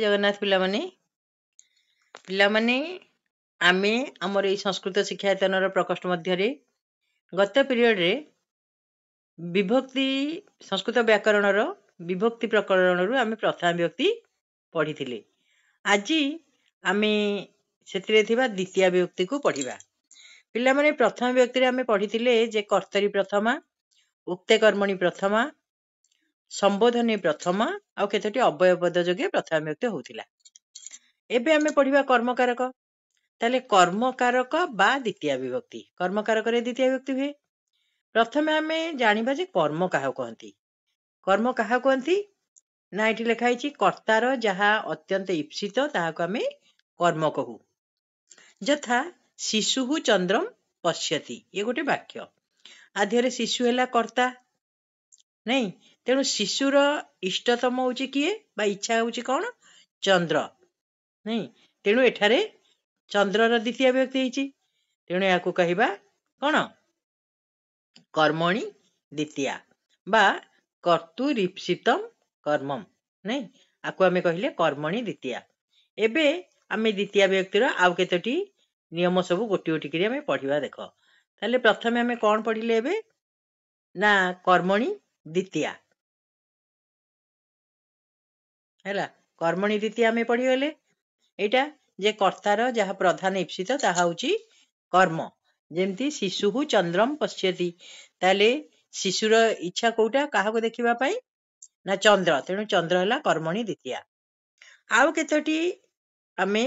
जगन्नाथ पिलामाने आमे आमर ए संस्कृत शिक्षायतन प्रकोष्ठ मध्य गत पीरियड रे विभक्ति संस्कृत व्याकरण विभक्ति प्रकरण आमे प्रथम विभक्ति पढ़ी आज आमे से द्वितीय विभक्ति को पढ़ा पिलामाने प्रथम विभक्ति रे आमे पढ़ी जे कर्तरी प्रथमा उक्ते कर्मणि प्रथमा संबोधनी प्रथमा आउ केतोटी अव्यय पद जोगे प्रथम विभक्ति होउथिला। एबे आमे पढ़िबा कर्मकारक ताले कर्मकारक बा द्वितीय विभक्ति कर्मकारक रे द्वितीय विभक्ति हुए। प्रथमे आमे जानिबा जे कर्म काहा कहंती ना एठी लिखा हिची कर्तार जहा अत्यंत ईप्सित ताहाको आमे कर्म कहू। यथा शिशुः चंद्रम पश्यति ये गोटे वाक्य आध्यरे शिशु हैला कर्ता नहीं तेणु शिशुर इष्टतम होची किए बा इच्छा होची कौन चंद्र नहीं तेणु एठारे चंद्रर द्वितीय विभक्ति हिची तेणु याकू कहिबा कौन कर्मणि द्वितीया बा कर्तुरीप्सितम कर्मम नहीं आकू आमे कहिले कर्मणि द्वितीया। एबे आमे द्वितीय विभक्तिर आउ केतोटी नियम सब गोटी गोटी करी आमे पढ़िबा देख। ताले प्रथमे आमे कोन पढ़िले एबे ना कर्मणि द्वितीया हैला कर्मणि द्वितीया आमे पढ़ी गले एटा जे कर्तार जहा प्रधान ईप्सित ताहा होची कर्म जेमती शिशुः चंद्रम पश्यति ताले शिशुर इच्छा कोटा काहाको देखिबा पई ना चंद्र तेणु चंद्र हैला कर्मणि द्वितीया। आउ केतोटी आमे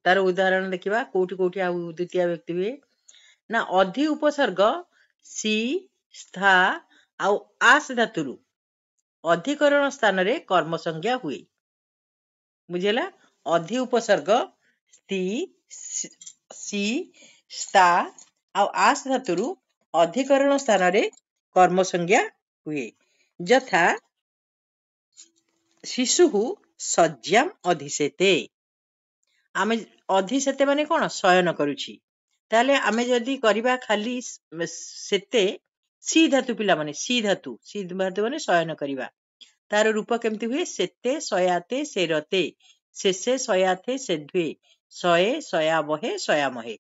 तार उदाहरण देखिबा कोठी कोठी आउ द्वितीय व्यक्ति हुए ना अधि उपसर्ग सी स्था आउ आस धातुरु अधिकरण स्थान रे कर्म संज्ञा हुए बुझेला। अधि उपसर्ग सी स्था आउ आस धातुरु अधिकरण स्थान रे कर्म संज्ञा हुए। यथा शिशुः सज्जाम अधिसेते आमे अधिसेते माने कोन शयन करूची ताले आमे जदी करिबा खाली सेते सी धातु पिला माने सी धातु माने शयन करिबा तार रूप केमती हुए सेते सयाते सेरते शेषे सयाथे सेध्वे शये सयाबहे सयामहे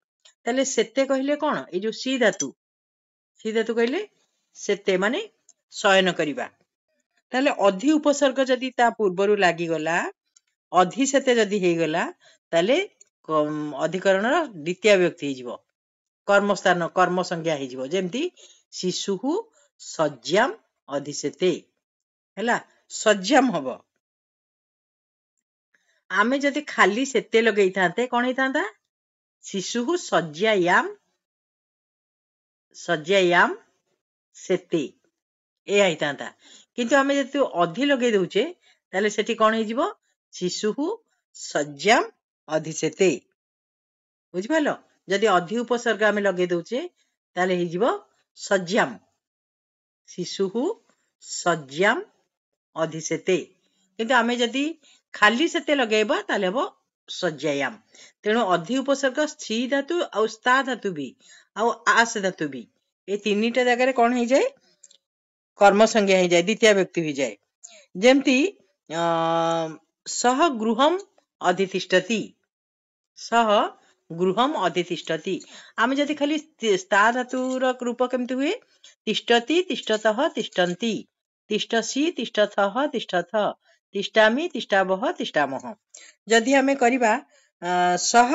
ताले सेते कहिले कोन ए जो सी धातु कहिले सेते माने शयन करिबा ताले अधि उपसर्ग जदी ता पूर्वरु लागी गला अधिसेते जदी हे गला ताले अधिकरण द्वितीय विभक्ति हिजबो कर्मस्थान कर्म संज्ञा हिजबो जेमती शिशुः सज्जाम अधिसेते हैला सज्जाम हबो। आमे जदी खाली सेते लगेई थांते कोन हे थांता शिशुः सज्जायाम सेते ए आई थांता किंतु आमे जदी अधि लगे दउचे ताले सेठी कोन हिजबो शिशुः सज्जाम अधिसेते बुझ पालो जदी अधि उपसर्ग आमे लगे दउचे ताले हिजबो सज्जाम शिशुः सज्जाम अधिसेते किंतु आमे जदी खाली सेते लगेबा ताले हबो सज्जायाम तेणु अधि उपसर्ग सी धातु आ स्था धातु भी आ आस धातु भी ए तीनटा जगह रे कोन हे जाय कर्म संज्ञा हे जाय द्वितीय व्यक्ति हो जाय जेमती सह गृहम अधितिष्ठति सह गृहम अधितिष्ठति आमे जदी खाली स्था धातुर रूप केमती हुए तिष्ठति तिष्ठतः तिष्ठन्ति तिष्ठसि तिष्ठथः तिष्ठथ तिष्ठामि तिष्ठावः तिष्ठामः जदी हमें करिबा सह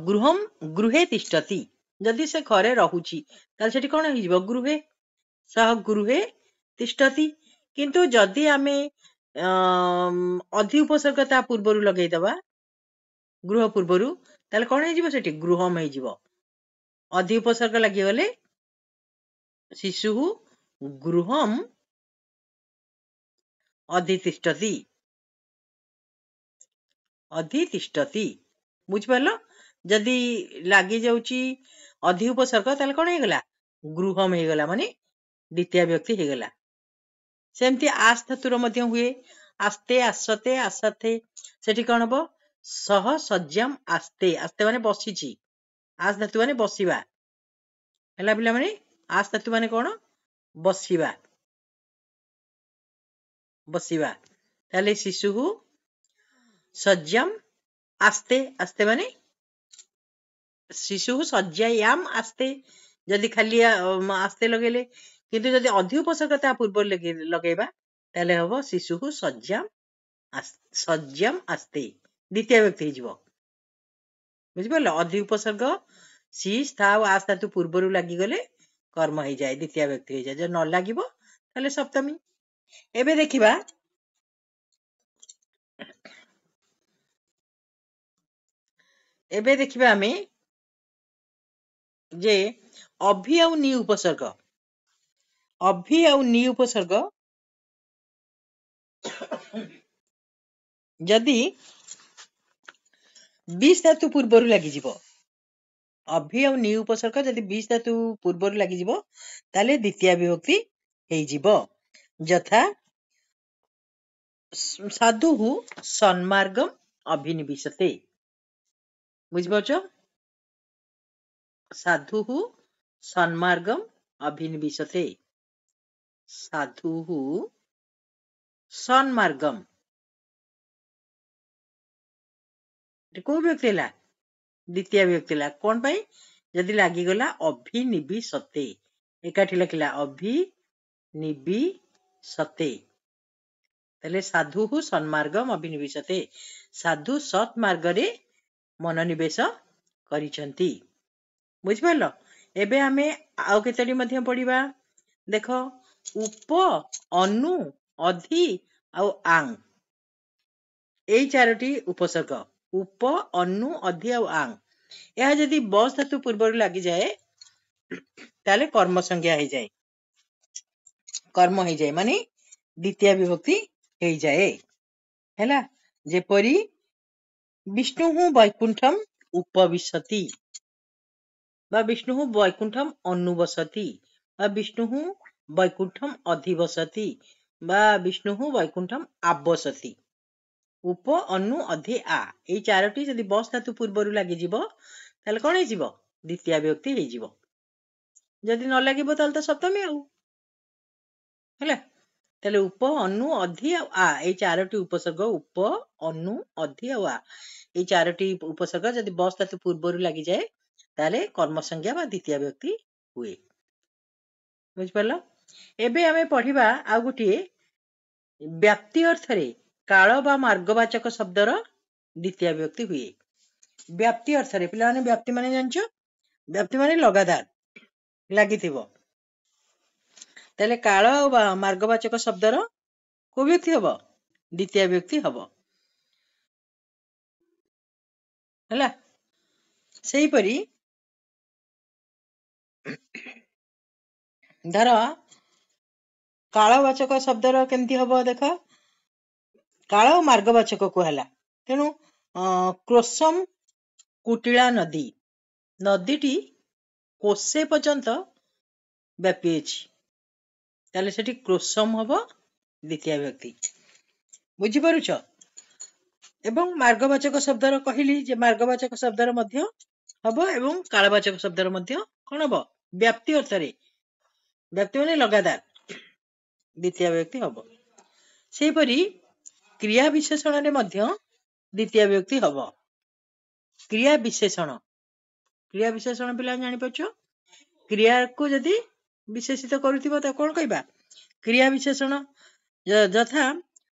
गृहम गृहे तिष्ठति जदी से घरे रहुची ताल सेठी कोन हिजबो गृहे सह गृहे तिष्ठति किंतु जदी हमें अधि उपसर्ग ता पूर्वरु लगेई दबा गृह पूर्वरु ताले कोन हिजबो सेठी गृहम हिजबो अधि उपसर्ग लागि गले शिशुः गृहम अधितिष्ठति बुझ पालो जदी लागि जाउची अधि उपसर्ग ताले कोन हे गला गृहम हे गला माने द्वितीय व्यक्ति हे गला। सेमती आस धातुर मध्य हुए आस्ते आसते आसाथे सेठी कोन हबो सह सज्जाम आस्ते आस्ते माने बसीची आस धातु माने बसीबा हैला पिला माने आस धातु माने कोन बसीबा बसिबा ताले शिशु सज्जम आस्ते आस्ते माने शिशु सज्जायाम आस्ते जदि खाली आस्ते लगेले किंतु जदि अधिक उपसर्ग ता पूर्व लगेबा ताले हबो शिशु सज्जम आस्ते द्वितीय व्यक्ति हिजबो बुझि परलो अधिक उपसर्ग सी स्था आस्था तु पूर्वरु लागि गले कर्म हो जाए द्वितीय व्यक्ति हो जाए जो न लागिबो ताले सप्तमी एबे देखिबा आमे जे अभि आउ नि उपसर्ग जदि 20 धातु पूर्वरु लागि जिवो अभि आउ नि उपसर्ग जदि 20 धातु पूर्वरु लागि जिवो ताले द्वितीय विभक्ति हेइ जिवो यथा साधुः सन्मार्गम अभिनिवेशते बुझिपाछो साधुः सन्मार्गम अभिनिवेशते साधुः सन्मार्गम को व्यक्ति ला द्वितीय व्यक्ति ला कोन पई जदि लागि गला अभिनिवेशते एकाठी लखिला अभिनिवेशते तले साधुः सन्मार्गम अभिनिवेशते साधु सत् मार्ग रे मनोनिवेश करिसंती बुझि परलो एबे हमें आउ केतडी मध्ये पढिबा देखो उप अनु अधि आउ आंग एई चारोटी उपसर्ग उप अनु अधि आउ आंग यह जदि बस धातु पूर्व लागि जाए ताले कर्म संज्ञा हो जाए कर्म हो जाए माने द्वितीय विभक्ति हो जाए हैला जेपरी विष्णु वैकुंठम उपविशति बा विष्णु वैकुंठम अनुवसति बा विष्णु वैकुंठम अधिवसति बा विष्णु वैकुंठम आबसति उप अनु अधि आ ए चारोटी जदि बस धातु पूर्वरु लागि जिवो ताले कोन हे जिवो द्वितीय विभक्ति हे जिवो जदि न लागिबो ताले त सप्तमी आउ हैला ताले उप अनु अधि आ ए चारोटी उपसर्ग उप अनु अधि आ ए चारोटी उपसर्ग जदि बस धातु पूर्वरु लागि जाए ताले कर्म संज्ञा बा द्वितीय विभक्ति हुए बुझ परलो एबे हमें पढिबा आ गुटी व्याप्ति अर्थ रे काल बा मार्गवाचक शब्दर द्वितीय विभक्ति हुए व्याप्ति अर्थ रे पिला माने व्याप्ति माने जानछो व्याप्ति माने लगातार लागिथिबो ताले काल बा मार्गवाचक शब्दर को व्यक्ति हबो द्वितीय विभक्ति हबो हला सेही परी धर कालवाचक शब्दर केमती हबो देखो काल मार्गवाचक को हला तेनु क्रोसम कुटिला नदी नदीटी कोसे पर्यंत व्यापी अछि ताले सेठी क्रोसम हबो द्वितीय विभक्ति बुझि परुछ एवं मार्गवाचक शब्दर कहिली जे मार्गवाचक शब्दर मध्य हबो एवं कालवाचक शब्दर मध्य कोन हबो व्याप्ति अर्थ रे व्याप्ति माने लगातार द्वितीय विभक्ति हबो सेही परी क्रिया विशेषण रे मध्य द्वितीय विभक्ति हबो क्रिया विशेषण पिला जानि पछो क्रिया को जदि विशेषित करूथिबो त कोन कहबा क्रिया विशेषण यथा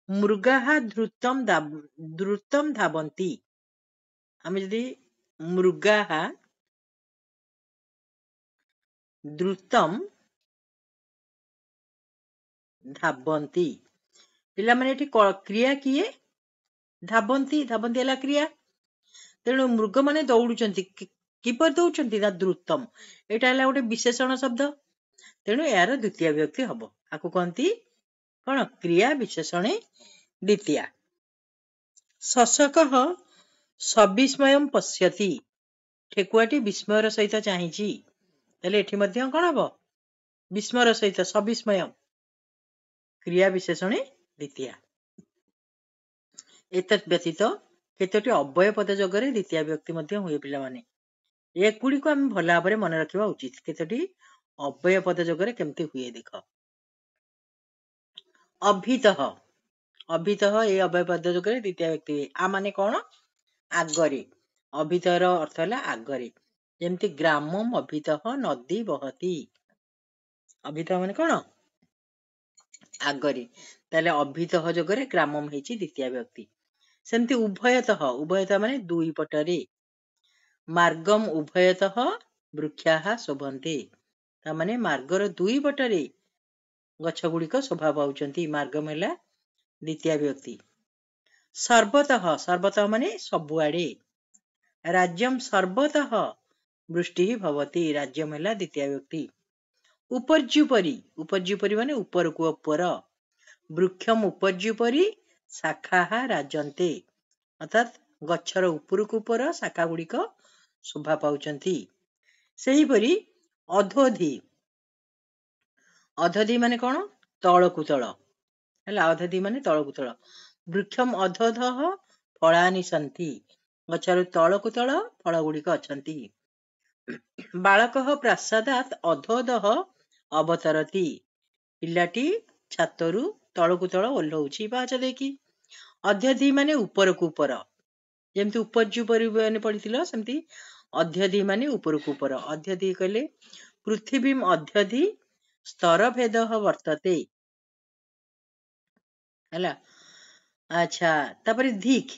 मृगाः द्रुतम धावन्ति आमे जदि मृगाः द्रुतम धावन्ति पिला माने एठी क्रिया किए धावन्ति हला क्रिया तेणु मृग माने दौड़ुचंती किपर दौड़ुचंती ना द्रुतम एटा हला गोटे विशेषण शब्द तेणु यार द्वितीय विभक्ति हबो आकु कहंती कोन क्रिया विशेषणे द्वितीय शशकः सविस्मयम पश्यति ठेकुआटी विस्मयर सहित चाहिछि तले एठी मध्य कोन हबो विस्मयर सहित सविस्मयम क्रिया विशेषणे द्वितीय एतत् व्यतीत केतोटी अव्यय पद जगरे द्वितीय विभक्ति मध्य हुए पिला माने एकुडी को हम भला भाबरे मन रखिबा उचित केतोटी अव्यय पद जगरे केमती हुए देखो अभितः ଅଭିତଃ ଏ ଅଭୟ ପଦ ଯୋଗରେ ଦ୍ୱିତୀୟ ବ୍ୟକ୍ତି ହୁଏ। ଆ ମାନେ କଣ? ଆଗରେ। ଅଭିତର ଅର୍ଥ ହେଲା ଆଗରେ। ଯେମିତି ଗ୍ରାମମ୍ ଅଭିତଃ ନଦୀ ବହତି। ଅଭିତଃ ମାନେ କଣ? ଆଗରେ। ତାହେଲେ ଅଭିତଃ ଯୋଗରେ ଗ୍ରାମମ୍ ହେଇଛି ଦ୍ୱିତୀୟ ବ୍ୟକ୍ତି। ସେମିତି ଉଭୟତଃ। ଉଭୟତଃ ମାନେ ଦୁଇ ପଟରେ। ମାର୍ଗମ୍ ଉଭୟତଃ ବୃକ୍ଷାଃ ଶୋଭନ୍ତେ। ତାମାନେ ମାର୍ଗର ଦୁଇ ପଟରେ ଗଛ ଗୁଡିକ ଶୋଭା ପାଉଛନ୍ତି। ମାର୍ଗମ ହେଲା ଦ୍ୱିତୀୟ ବ୍ୟକ୍ତି। ସର୍ବତଃ। ସର୍ବତଃ ମାନେ ସବୁଆଡେ। ରାଜ୍ୟମ୍ ସର୍ବତଃ ବୃଷ୍ଟି ଭବତି। ରାଜ୍ୟମ୍ ହେଲା ଦ୍ୱିତୀୟ ବ୍ୟକ୍ତି। ଉପର୍ଯ୍ୟୁପରି। ଉପର୍ଯ୍ୟୁପରି ମାନେ ଉପରକୁ ଉପର। ବୃକ୍ଷମ୍ ଉପର୍ଯ୍ୟୁପରି ଶାଖାଃ ରାଜନ୍ତେ। ଅର୍ଥାତ୍ ଗଛର ଉପରକୁ ଉପର ଶାଖା ଗୁଡିକ ଶୋଭା ପାଉଛନ୍ତି। ସେହିପରି ଅଧୋଧି। ଅଧୋଧି ମାନେ କଣ? ତଳକୁ ତଳ ହେଲା। ଅଧୋଧି ମାନେ ତଳକୁ ତଳ। ବୃକ୍ଷମ୍ ଅଧୋଧଃ ଫଳାନି ସନ୍ତି। ଗଛର ତଳକୁ ତଳ ଫଳ ଗୁଡିକ ଅଛନ୍ତି। ବାଳକଃ ପ୍ରାସାଦାତ୍ ଅଧୋଦଃ ଅବତରତି। ପିଲାଟି ଛାତରୁ ତଳକୁ ତଳ ଓହ୍ଲଉଛି ପାହାଚ ଦେଇକି। ଅଧ୍ୟଧି ମାନେ ଉପରକୁ ଉପର। ଯେମିତି ଉପର୍ଯ୍ୟୁପରି ମାନେ ପଢିଥିଲ, ସେମିତି ଅଧ୍ୟଧି ମାନେ ଉପରକୁ ଉପର। ଅଧ୍ୟଧି କହିଲେ ପୃଥିବୀମ୍ ଅଧ୍ୟଧି ସ୍ତର ଭେଦ ବର୍ତ୍ତତେ ହେଲା। ଆଚ୍ଛା, ତାପରେ ଧିକ୍।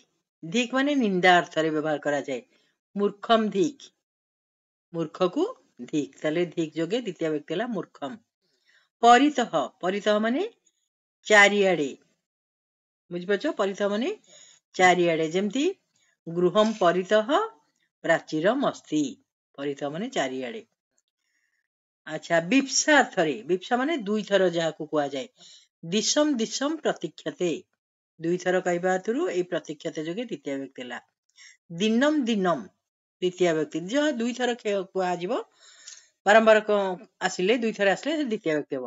ଧିକ୍ ମାନେ ନିନ୍ଦା ଅର୍ଥରେ ବ୍ୟବହାର କରାଯାଏ। ମୂର୍ଖମ୍ ଧିକ୍। ମୂର୍ଖକୁ ଧିକ୍। ତାହେଲେ ଧିକ୍ ଯୋଗେ ଦ୍ୱିତୀୟ ବ୍ୟକ୍ତି ହେଲା ମୂର୍ଖମ୍। ପରିତଃ। ପରିତଃ ମାନେ ଚାରିଆଡେ। ବୁଝିପାରୁଛ? ପରିତଃ ମାନେ ଚାରିଆଡେ। ଯେମିତି ଗୃହମ୍ ପରିତଃ ପ୍ରାଚୀରମ୍ ଅସ୍ତି। ପରିତଃ ମାନେ ଚାରିଆଡେ। ଆଚ୍ଛା, ବିପ୍ସା ଅର୍ଥରେ। ବିପ୍ସା ମାନେ ଦୁଇଥର ଯାହାକୁ କୁହାଯାଏ। ଦିଶମ୍ ଦିଶମ୍ ପ୍ରତୀକ୍ଷତେ। ଦୁଇଥର କହିବା ହେତୁରୁ ଏଇ ପ୍ରତୀକ୍ଷତେ ଯୋଗେ ଦ୍ୱିତୀୟ ବ୍ୟକ୍ତି ହେଲା। ଦିନମ୍ ଦିନମ୍ ଦ୍ୱିତୀୟ ବ୍ୟକ୍ତି। ଯାହା ଦୁଇଥର କୁହାଯିବ, ବାରମ୍ବାର ଆସିଲେ, ଦୁଇଥର ଆସିଲେ ସେ ଦ୍ୱିତୀୟ ବ୍ୟକ୍ତି ହବ।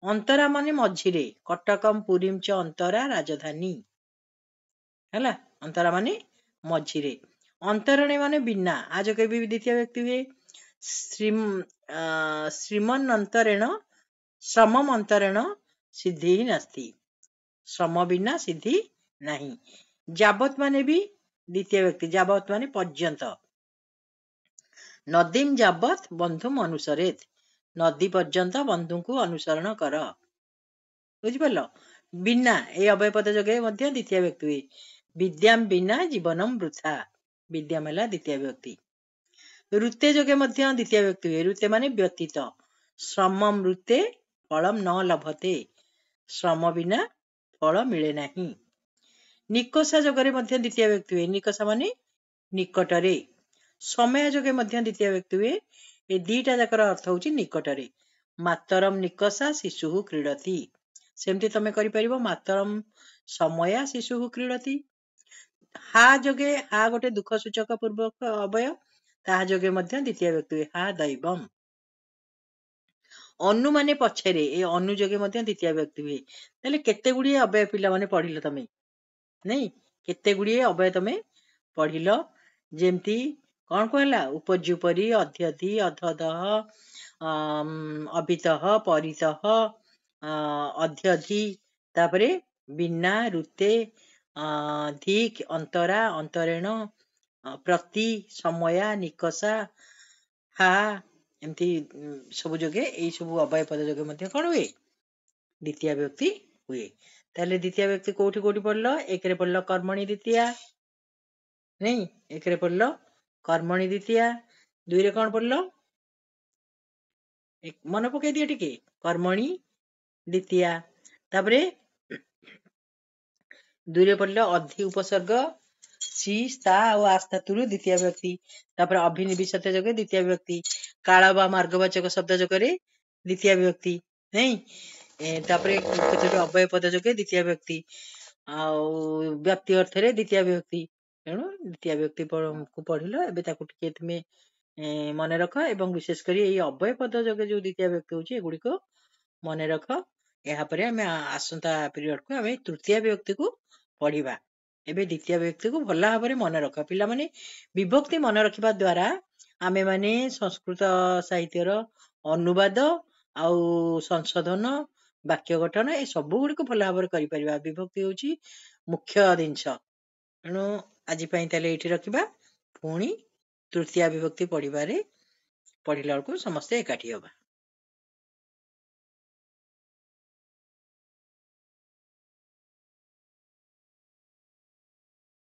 ଅନ୍ତରା ମାନେ ମଝିରେ। କଟକମ୍ ପୁରୀମ୍ ଚ ଅନ୍ତରା ରାଜଧାନୀ ହେଲା। ଅନ୍ତରା ମାନେ ମଝିରେ। ଅନ୍ତରଣେ ମାନେ ବିନା। ଆ ଯୋଗେ ବି ଦ୍ୱିତୀୟ ବ୍ୟକ୍ତି ହୁଏ। ଶ୍ରୀମନ୍ ଅନ୍ତରେଣ ଶ୍ରମମ୍ ଅନ୍ତରେଣ ସିଦ୍ଧି ନାସ୍ତି। ଶ୍ରମ ବିନା ସିଦ୍ଧି ନାହିଁ। ଯାବତ୍ ମାନେ ବି ଦ୍ୱିତୀୟ ବ୍ୟକ୍ତି। ଯାବତ୍ ମାନେ ପର୍ଯ୍ୟନ୍ତ। ନଦୀମ୍ ଯାବତ୍ ବନ୍ଧୁମ୍ ଅନୁସରେତ୍। ନଦୀ ପର୍ଯ୍ୟନ୍ତ ବନ୍ଧୁଙ୍କୁ ଅନୁସରଣ କର। ବୁଝିପାରିଲ? ବିନା ଏ ଅଭୟ ପଦ ଯୋଗେ ମଧ୍ୟ ଦ୍ୱିତୀୟ ବ୍ୟକ୍ତି ହୁଏ। ବିଦ୍ୟାମ୍ ବିନା ଜୀବନମ୍ ବୃଥା। ବିଦ୍ୟାମ୍ ହେଲା ଦ୍ୱିତୀୟ ବ୍ୟକ୍ତି। ଋତେ ଯୋଗେ ମଧ୍ୟ ଦ୍ୱିତୀୟ ବ୍ୟକ୍ତି ହୁଏ। ଋତେ ମାନେ ବ୍ୟତୀତ। ଶ୍ରମମ୍ ଋତେ ଫଳମ୍ ନ ଲଭତେ। ଶ୍ରମ ବିନା ଫଳ ମିଳେ ନାହିଁ। ନିକଷା ଯୋଗରେ ମଧ୍ୟ ଦ୍ୱିତୀୟ ବ୍ୟକ୍ତି ହୁଏ। ନିକଷା ମାନେ ନିକଟରେ। ସମୟ ଯୋଗେ ମଧ୍ୟ ଦ୍ୱିତୀୟ ବ୍ୟକ୍ତି ହୁଏ। ଏ ଦିଟା ଯାକର ଅର୍ଥ ହଉଛି ନିକଟରେ। ମାତରମ୍ ନିକଷା ଶିଶୁଃ କ୍ରୀଡ଼ତି। ସେମିତି ତମେ କରିପାରିବ। ମାତରମ୍ ସମୟା ଶିଶୁଃ କ୍ରୀଡ଼ତି। ହା ଯୋଗେ, ହା ଗୋଟେ ଦୁଃଖ ସୂଚକ ପୂର୍ବକ ଅବୟ, ତାହା ଯୋଗେ ମଧ୍ୟ ଦ୍ୱିତୀୟ ବ୍ୟକ୍ତି ହୁଏ। ହା ଦୈବମ୍। ଅନୁ ମାନେ ପଛରେ। ଏ ଅନୁ ଯୋଗେ ମଧ୍ୟ ଦ୍ୱିତୀୟ ବ୍ୟକ୍ତି ହୁଏ। ତାହେଲେ କେତେ ଗୁଡିଏ ଅବୟ ପିଲାମାନେ ପଢିଲ ତମେ, ନାଇଁ? କେତେ ଗୁଡିଏ ଅବୟ ତମେ ପଢିଲ। ଯେମିତି କଣ କହିଲା? ଉପର୍ଯ୍ୟୁପରି, ଅଧ୍ୟଧି, ଅଧୋଦଃ, ଅଭିତଃ, ପରିତଃ, ଅଧ୍ୟଧି, ତାପରେ ବିନା, ଋତେ, ଧିକ୍, ଅନ୍ତରା, ଅନ୍ତରେଣ, ପ୍ରତି, ସମୟା, ନିକଷା, ହା, ଏମିତି ସବୁ ଯୋଗେ, ଏଇ ସବୁ ଅବୟ ପଦ ଯୋଗେ ମଧ୍ୟ କଣ ହୁଏ? ଦ୍ୱିତୀୟ ବ୍ୟକ୍ତି ହୁଏ। ତାହେଲେ ଦ୍ୱିତୀୟ ବ୍ୟକ୍ତି କୋଉଠି କୋଉଠି ପଡିଲ? ଏକରେ ପଡିଲ କର୍ମଣି ଦ୍ୱିତୀୟା, ନାଇଁ? ଏକରେ ପଡିଲ କର୍ମଣି ଦ୍ୱିତୀୟା। ଦୁଇରେ କଣ ପଡିଲ? ମନେ ପକେଇ ଦିଅ ଟିକେ। କର୍ମଣି ଦ୍ୱିତୀୟା। ତାପରେ ଦୁଇରେ ପଡିଲ ଅଧି ଉପସର୍ଗ ସି, ସ୍ତା ଆଉ ଆସ୍ତାତୁରୁ ଦ୍ୱିତୀୟ ବ୍ୟକ୍ତି। ତାପରେ ଅଭିନିବିଶତ ଯୋଗେ ଦ୍ୱିତୀୟ ବ୍ୟକ୍ତି। କାଳ ବା ମାର୍ଗବାଚକ ଶବ୍ଦ ଯୋଗରେ ଦ୍ୱିତୀୟ ବ୍ୟକ୍ତି, ନାଇଁ? ତାପରେ କେତୋଟି ଅବୟ ପଦ ଯୋଗେ ଦ୍ୱିତୀୟ ବ୍ୟକ୍ତି, ଆଉ ବ୍ୟକ୍ତି ଅର୍ଥରେ ଦ୍ୱିତୀୟ ବ୍ୟକ୍ତି। ତେଣୁ ଦ୍ୱିତୀୟ ବ୍ୟକ୍ତି କୁ ପଢିଲ। ଏବେ ତାକୁ ଟିକେ ତୁମେ ମନେ ରଖ, ଏବଂ ବିଶେଷ କରି ଏଇ ଅବୟ ପଦ ଯୋଗେ ଯୋଉ ଦ୍ୱିତୀୟ ବ୍ୟକ୍ତି ହଉଛି, ଏଗୁଡିକ ମନେ ରଖ। ଏହାପରେ ଆମେ ଆସନ୍ତା ପିରିୟଡକୁ ଆମେ ତୃତୀୟ ବ୍ୟକ୍ତିକୁ ପଢିବା। ଏବେ ଦ୍ୱିତୀୟ ବ୍ୟକ୍ତିକୁ ଭଲ ଭାବରେ ମନେ ରଖ। ପିଲାମାନେ ବିଭକ୍ତି ମନେ ରଖିବା ଦ୍ଵାରା ଆମେମାନେ ସଂସ୍କୃତ ସାହିତ୍ୟର ଅନୁବାଦ ଆଉ ସଂଶୋଧନ ବାକ୍ୟ ଗଠନ ଏ ସବୁ ଗୁଡିକ ଭଲ ଭାବରେ କରିପାରିବା। ବିଭକ୍ତି ହଉଛି ମୁଖ୍ୟ ଜିନିଷ। ତେଣୁ ଆଜି ପାଇଁ ତାହେଲେ ଏଇଠି ରଖିବା। ପୁଣି ତୃତୀୟା ବିଭକ୍ତି ପଢିଲା ବେଳକୁ ସମସ୍ତେ ଏକାଠି ହବା।